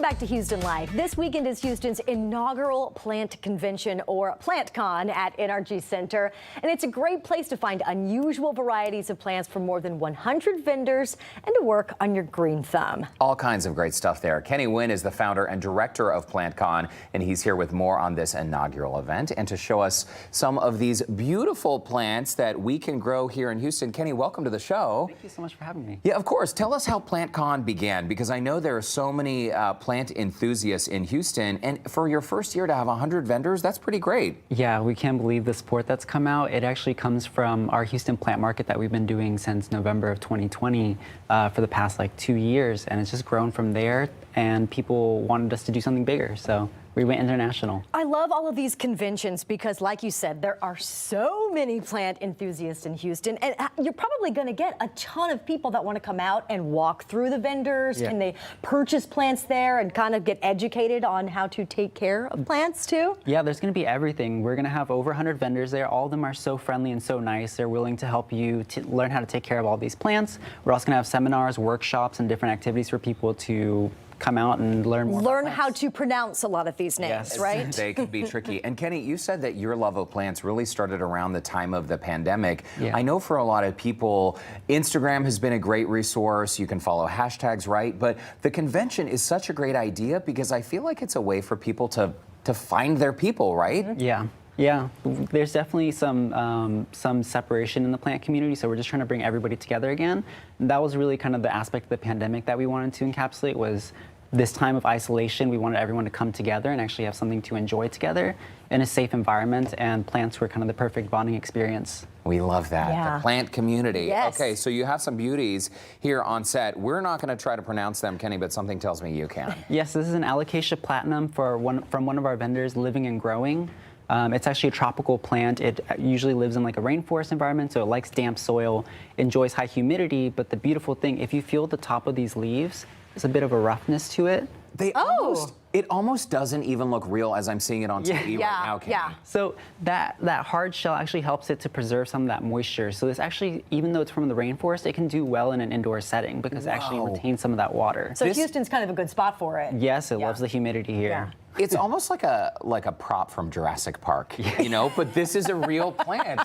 back to Houston Live. This weekend is Houston's inaugural plant convention, or PlantCon, at NRG Center. And it's a great place to find unusual varieties of plants from more than 100 vendors and to work on your green thumb. All kinds of great stuff there. Nguyen is the founder and director of PlantCon, and he's here with more on this inaugural event and to show us some of these beautiful plants that we can grow here in Houston. Kenny, welcome to the show. Thank you so much for having me. Yeah, of course. Tell us how PlantCon began, because I know there are so many plant enthusiasts in Houston, and for your first year to have 100 vendors, that's pretty great. Yeah, we can't believe the support that's come out. It actually comes from our Houston plant market that we've been doing since November of 2020 for the past 2 years, and it's just grown from there, and people wanted us to do something bigger, so we went international. I love all of these conventions because, like you said, there are so many plant enthusiasts in Houston, and you're probably going to get a ton of people that want to come out and walk through the vendors. Yeah. Can they purchase plants there and kind of get educated on how to take care of plants too? Yeah, there's going to be everything. We're going to have over 100 vendors there. All of them are so friendly and so nice. They're willing to help you to learn how to take care of all these plants. We're also going to have seminars, workshops, and different activities for people to come out and learn more. Learn how to pronounce a lot of these names, yes. right? They can be tricky. And Kenny, you said that your love of plants really started around the time of the pandemic. Yeah. I know for a lot of people, Instagram has been a great resource. You can follow hashtags, right? But the convention is such a great idea because I feel like it's a way for people to find their people, right? Mm-hmm. Yeah. Yeah, there's definitely some separation in the plant community, so we're just trying to bring everybody together again. And that was really kind of the aspect of the pandemic that we wanted to encapsulate, was this time of isolation. We wanted everyone to come together and actually have something to enjoy together in a safe environment, and plants were kind of the perfect bonding experience. We love that, Yeah. the plant community. Yes. Okay, so you have some beauties here on set. We're not going to try to pronounce them, Kenny, but something tells me you can. Yes, this is an Alocasia platinum from one of our vendors, Living and Growing. It's actually a tropical plant. It usually lives in a rainforest environment, so it likes damp soil, enjoys high humidity, but the beautiful thing, if you feel the top of these leaves, there's a bit of a roughness to it. It almost doesn't even look real as I'm seeing it on TV right now, Kenny. Yeah. So that hard shell actually helps it to preserve some of that moisture. So this actually, even though it's from the rainforest, it can do well in an indoor setting because it actually retains some of that water. So Houston's kind of a good spot for it. Yes, it loves the humidity here. Yeah. It's almost like a prop from Jurassic Park, you know, but this is a real plant.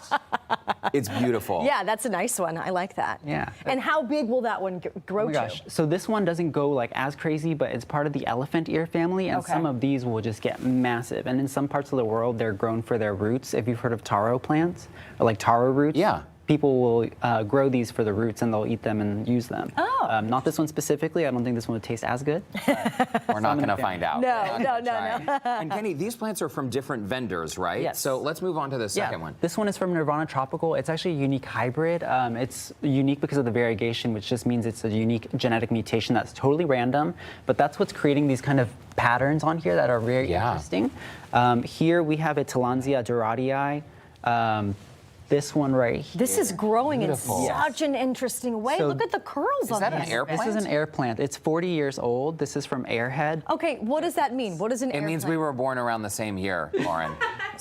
It's beautiful. Yeah, that's a nice one. I like that. Yeah. And how big will that one grow Oh my gosh. So this one doesn't go as crazy, but it's part of the elephant ear family, and some of these will just get massive. And in some parts of the world, they're grown for their roots. If you've heard of taro plants, or taro roots. Yeah. People will grow these for the roots, and they'll eat them and use them. Oh. Not this one specifically. I don't think this one would taste as good. We're not going to find out. No. And Kenny, these plants are from different vendors, right? Yes. So let's move on to the second one. This one is from Nirvana Tropical. It's actually a unique hybrid. It's unique because of the variegation, which just means it's a unique genetic mutation that's totally random. But that's what's creating these kind of patterns on here that are very interesting. Here we have a Tillandsia doradii. This one right here. This is growing in such an interesting way. So Look at the curls on that this. an air plant? This is an air plant. It's 40 years old. This is from Airhead. Okay, what does that mean? What is an air It means plant? we were born around the same year, Lauren.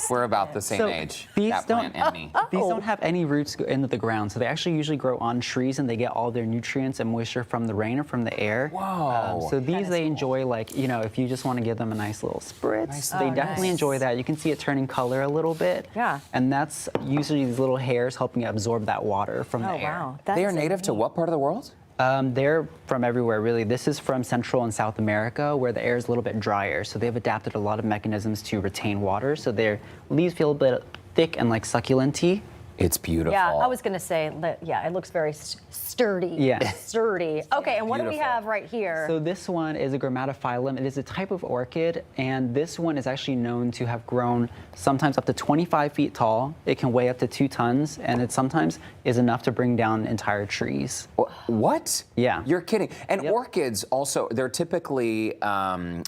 We're about the same age. These That plant and me. These don't have any roots go into the ground, so they actually usually grow on trees, and they get all their nutrients and moisture from the rain or from the air. Whoa. So these they enjoy, if you just want to give them a nice little spritz, they definitely enjoy that. You can see it turning color a little bit. Yeah. And that's usually these little hairs helping absorb that water from the air. Wow. They are native to what part of the world? They're from everywhere, really. This is from Central and South America, where the air is a little bit drier. So they've adapted a lot of mechanisms to retain water. So their leaves feel a bit thick and succulent-y. It's beautiful. Yeah, I was going to say, it looks very sturdy. Yeah. Sturdy. Okay, and what do we Beautiful. have right here? So this one is a grammatophyllum. It is a type of orchid, and this one is actually known to have grown sometimes up to 25 feet tall. It can weigh up to 2 tons, and it sometimes is enough to bring down entire trees. What? Yeah. You're kidding. And orchids also, they're typically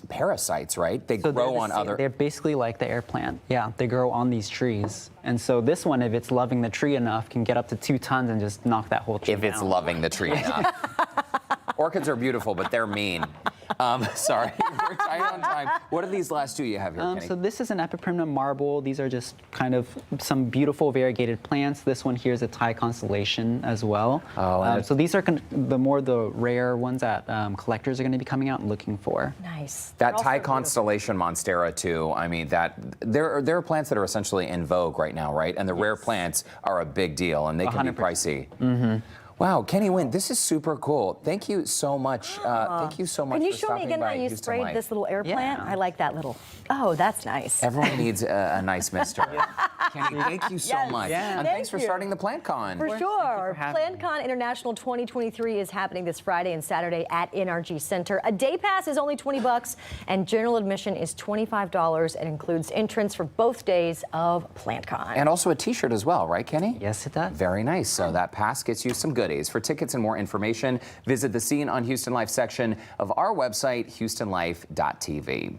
parasites, right? They grow on other... They're basically like the air plant. Yeah, they grow on these trees. And so this one, if it's loving the tree enough, can get up to 2 tons and just knock that whole tree down. If it's loving the tree enough. Orchids are beautiful, but they're mean. Sorry, we're tight on time. What are these last two you have here, Kenny? So this is an epiprimna marble. These are just kind of some beautiful variegated plants. This one here is a Thai constellation as well. Oh, so these are the rare ones that collectors are going to be coming out and looking for. Nice. That Thai constellation monstera too. I mean, there are plants that are essentially in vogue right now, right? And the rare plants are a big deal, and they can be 100%. pricey. Mm-hmm. Wow, Kenny Nguyen, this is super cool. Thank you so much. Thank you so much. Can you for show me stopping again by how you Houston sprayed Life. this little air plant? Yeah. I like that little. Oh, that's nice. Everyone needs a nice mister. Kenny, thank you so Yes. much. Yeah. And Thank thanks for you. starting the PlantCon. For sure. having me. PlantCon International 2023 is happening this Friday and Saturday at NRG Center. A day pass is only $20 and general admission is $25 and includes entrance for both days of PlantCon. And also a t-shirt as well, right, Kenny? Yes, it does. Very nice. So that pass gets you some goodies. For tickets and more information, visit the Scene on Houston Life section of our website, houstonlife.tv.